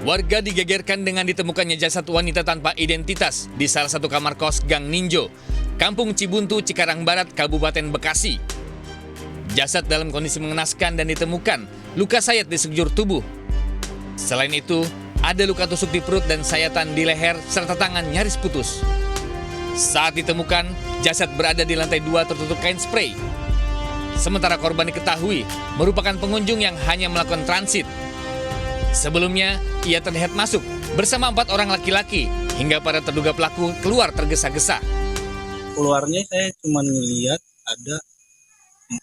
Warga digegerkan dengan ditemukannya jasad wanita tanpa identitas di salah satu kamar kos Gang Ninjo, Kampung Cibuntu, Cikarang Barat, Kabupaten Bekasi. Jasad dalam kondisi mengenaskan dan ditemukan luka sayat di sekujur tubuh. Selain itu, ada luka tusuk di perut dan sayatan di leher serta tangan nyaris putus. Saat ditemukan, jasad berada di lantai 2 tertutup kain spray. Sementara korban diketahui merupakan pengunjung yang hanya melakukan transit. Sebelumnya, ia terlihat masuk bersama 4 orang laki-laki hingga para terduga pelaku keluar tergesa-gesa. Keluarnya saya cuma ngeliat ada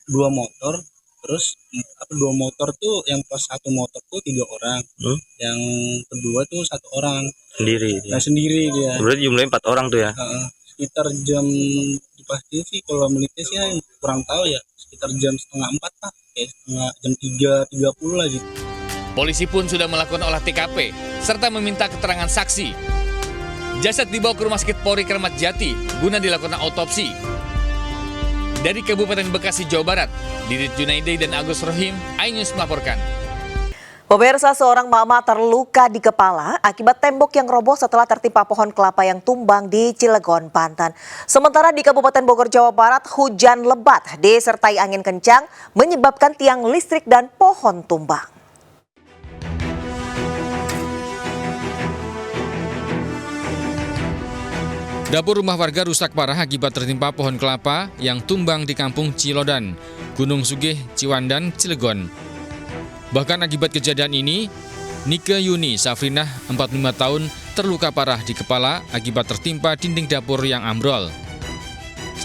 2 motor, terus 2 motor tuh yang pas satu motor tuh 3 orang, yang kedua tuh 1 orang sendiri. Nah, sendiri dia. Berarti jumlahnya 4 orang tuh ya? Sekitar jam dipastiin sih kalau menitnya sih kurang tahu ya, sekitar jam setengah 4 lah, kayak jam 3.30 lah gitu. Polisi pun sudah melakukan olah TKP serta meminta keterangan saksi. Jasad dibawa ke Rumah Sakit Polri Kramat Jati guna dilakukan autopsi. Dari Kabupaten Bekasi, Jawa Barat, Didit Junaidi dan Agus Rohim, iNews melaporkan. Pemirsa, seorang mama terluka di kepala akibat tembok yang roboh setelah tertimpa pohon kelapa yang tumbang di Cilegon, Banten. Sementara di Kabupaten Bogor, Jawa Barat, hujan lebat disertai angin kencang menyebabkan tiang listrik dan pohon tumbang. Dapur rumah warga rusak parah akibat tertimpa pohon kelapa yang tumbang di Kampung Cilodan, Gunung Sugih, Ciwandan, Cilegon. Bahkan akibat kejadian ini, Nike Yuni Safrinah, 45 tahun, terluka parah di kepala akibat tertimpa dinding dapur yang ambrol.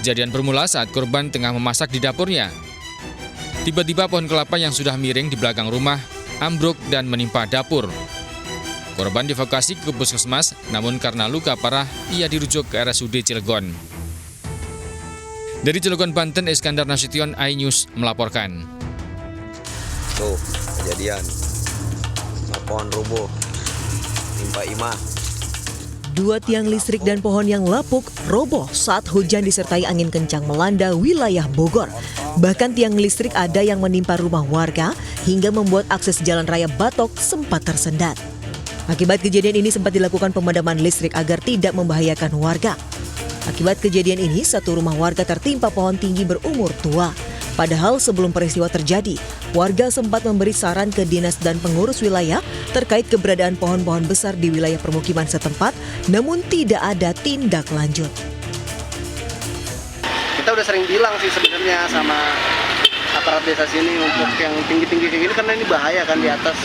Kejadian bermula saat korban tengah memasak di dapurnya. Tiba-tiba pohon kelapa yang sudah miring di belakang rumah ambruk dan menimpa dapur. Korban dievakuasi ke puskesmas, namun karena luka parah, ia dirujuk ke RSUD Cilegon. Dari Cilegon, Banten, Iskandar Nasution, iNews melaporkan. Tuh, kejadian. Pohon roboh, timpa imah. 2 tiang listrik dan pohon yang lapuk roboh saat hujan disertai angin kencang melanda wilayah Bogor. Bahkan tiang listrik ada yang menimpa rumah warga hingga membuat akses jalan raya Batok sempat tersendat. Akibat kejadian ini sempat dilakukan pemadaman listrik agar tidak membahayakan warga. Akibat kejadian ini, 1 rumah warga tertimpa pohon tinggi berumur tua. Padahal sebelum peristiwa terjadi, warga sempat memberi saran ke dinas dan pengurus wilayah terkait keberadaan pohon-pohon besar di wilayah permukiman setempat, namun tidak ada tindak lanjut. Kita udah sering bilang sih sebenarnya sama aparat desa sini untuk yang tinggi-tinggi kayak gini, karena ini bahaya kan di atas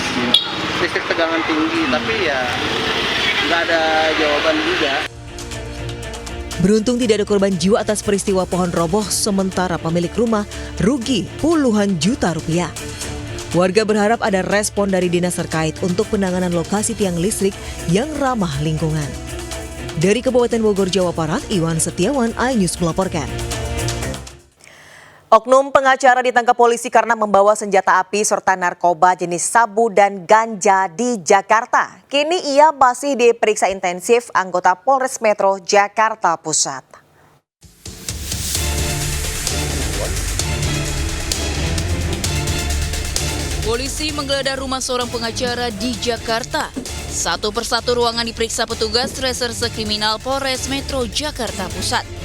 listrik tegangan tinggi, tapi ya nggak ada jawaban juga. Beruntung tidak ada korban jiwa atas peristiwa pohon roboh, sementara pemilik rumah rugi puluhan juta rupiah. Warga berharap ada respon dari dinas terkait untuk penanganan lokasi tiang listrik yang ramah lingkungan. Dari Kabupaten Bogor, Jawa Barat, Iwan Setiawan, iNews melaporkan. Oknum pengacara ditangkap polisi karena membawa senjata api serta narkoba jenis sabu dan ganja di Jakarta. Kini ia masih diperiksa intensif anggota Polres Metro Jakarta Pusat. Polisi menggeledah rumah seorang pengacara di Jakarta. Satu persatu ruangan diperiksa petugas Reserse Kriminal Polres Metro Jakarta Pusat.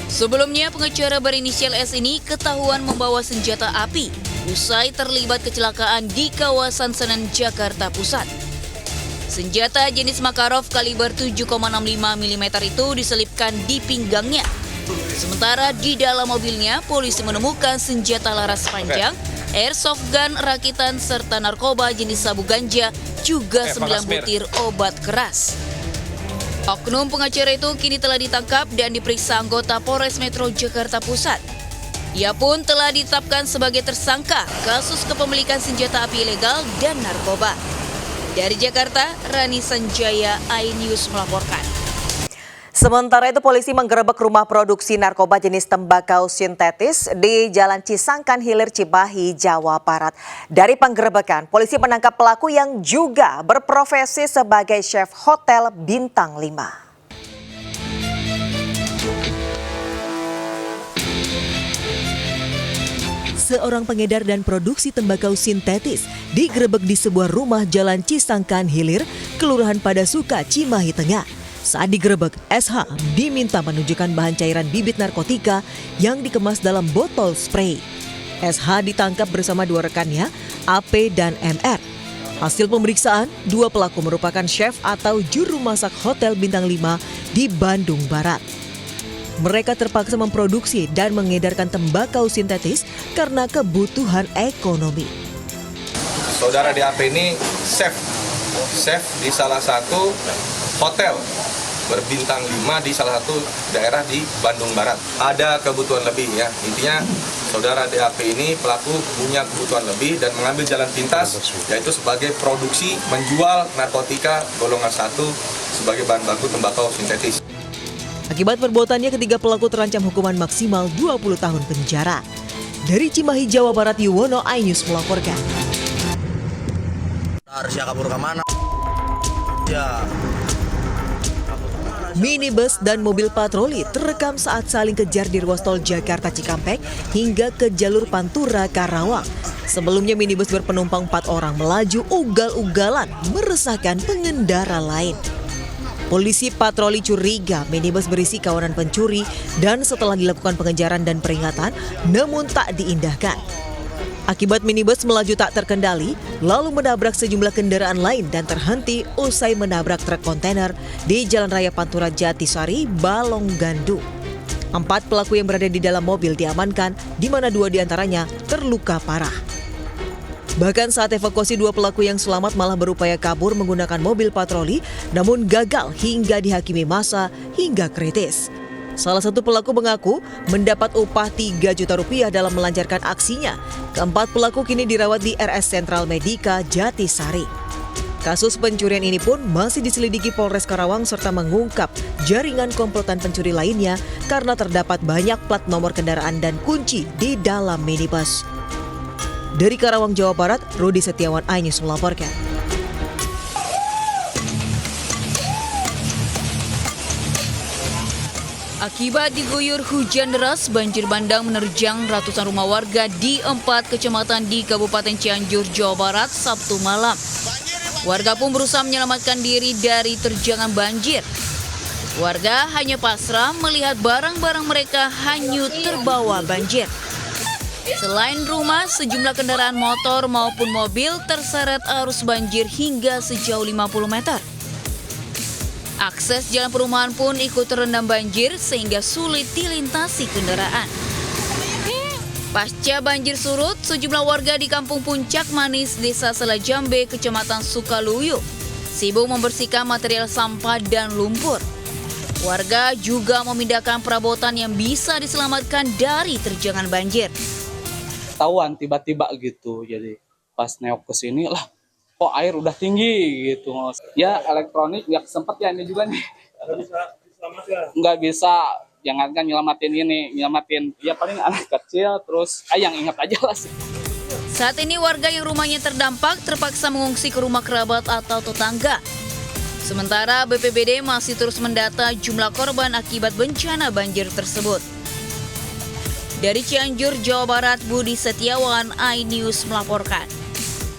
Sebelumnya, pengacara berinisial S ini ketahuan membawa senjata api usai terlibat kecelakaan di kawasan Senen, Jakarta Pusat. Senjata jenis Makarov kaliber 7,65 mm itu diselipkan di pinggangnya. Sementara di dalam mobilnya, polisi menemukan senjata laras panjang, airsoft gun rakitan serta narkoba jenis sabu ganja, juga 9 butir obat keras. Oknum pengacara itu kini telah ditangkap dan diperiksa anggota Polres Metro Jakarta Pusat. Ia pun telah ditetapkan sebagai tersangka kasus kepemilikan senjata api ilegal dan narkoba. Dari Jakarta, Rani Sanjaya, iNews melaporkan. Sementara itu, polisi menggerebek rumah produksi narkoba jenis tembakau sintetis di Jalan Cisangkan Hilir, Cimahi, Jawa Barat. Dari penggerebekan, polisi menangkap pelaku yang juga berprofesi sebagai chef hotel bintang 5. seorang pengedar dan produksi tembakau sintetis digerebek di sebuah rumah Jalan Cisangkan Hilir, Kelurahan Padasuka, Cimahi Tengah. Saat digerebek, SH diminta menunjukkan bahan cairan bibit narkotika yang dikemas dalam botol spray. SH ditangkap bersama dua rekannya, AP dan MR. Hasil pemeriksaan, dua pelaku merupakan chef atau juru masak hotel bintang 5 di Bandung Barat. Mereka terpaksa memproduksi dan mengedarkan tembakau sintetis karena kebutuhan ekonomi. Saudara DAP ini chef di salah satu hotel berbintang 5 di salah satu daerah di Bandung Barat. Ada kebutuhan lebih ya, intinya saudara DAP ini pelaku punya kebutuhan lebih dan mengambil jalan pintas, yaitu sebagai produksi menjual narkotika golongan 1 sebagai bahan baku tembakau sintetis. Akibat perbuatannya, ketiga pelaku terancam hukuman maksimal 20 tahun penjara. Dari Cimahi, Jawa Barat, Yuwono, iNews melaporkan. Harusnya kabur ke mana? Ya. Minibus dan mobil patroli terekam saat saling kejar di ruas tol Jakarta Cikampek hingga ke jalur Pantura Karawang. Sebelumnya minibus berpenumpang 4 orang melaju ugal-ugalan meresahkan pengendara lain. Polisi patroli curiga minibus berisi kawanan pencuri dan setelah dilakukan pengejaran dan peringatan namun tak diindahkan. Akibat minibus melaju tak terkendali, lalu menabrak sejumlah kendaraan lain dan terhenti usai menabrak truk kontainer di Jalan Raya Pantura Jatisari, Balongandu. 4 pelaku yang berada di dalam mobil diamankan, di mana 2 diantaranya terluka parah. Bahkan saat evakuasi, 2 pelaku yang selamat malah berupaya kabur menggunakan mobil patroli, namun gagal hingga dihakimi massa hingga kritis. Salah satu pelaku mengaku mendapat upah 3 juta rupiah dalam melancarkan aksinya. Keempat pelaku kini dirawat di RS Sentral Medika, Jatisari. Kasus pencurian ini pun masih diselidiki Polres Karawang serta mengungkap jaringan komplotan pencuri lainnya karena terdapat banyak plat nomor kendaraan dan kunci di dalam minibus. Dari Karawang, Jawa Barat, Rudi Setiawan, iNews melaporkan. Akibat diguyur hujan deras, banjir bandang menerjang ratusan rumah warga di 4 kecamatan di Kabupaten Cianjur, Jawa Barat, Sabtu malam. Warga pun berusaha menyelamatkan diri dari terjangan banjir. Warga hanya pasrah melihat barang-barang mereka hanyut terbawa banjir. Selain rumah, sejumlah kendaraan motor maupun mobil terseret arus banjir hingga sejauh 50 meter. Akses jalan perumahan pun ikut terendam banjir sehingga sulit dilintasi kendaraan. Pasca banjir surut, sejumlah warga di Kampung Puncak Manis, Desa Selajambe, Kecamatan Sukaluyu, sibuk membersihkan material sampah dan lumpur. Warga juga memindahkan perabotan yang bisa diselamatkan dari terjangan banjir. Tahuan tiba-tiba gitu, jadi pas neok ke sini lah kok air udah tinggi gitu. Ya elektronik nggak sempet ya ini juga nih, nggak bisa, jangan kan nyelamatin ya paling anak kecil, terus yang ingat aja lah sih. Saat ini warga yang rumahnya terdampak terpaksa mengungsi ke rumah kerabat atau tetangga. Sementara BPBD masih terus mendata jumlah korban akibat bencana banjir tersebut. Dari Cianjur, Jawa Barat, Budi Setiawan, iNews melaporkan.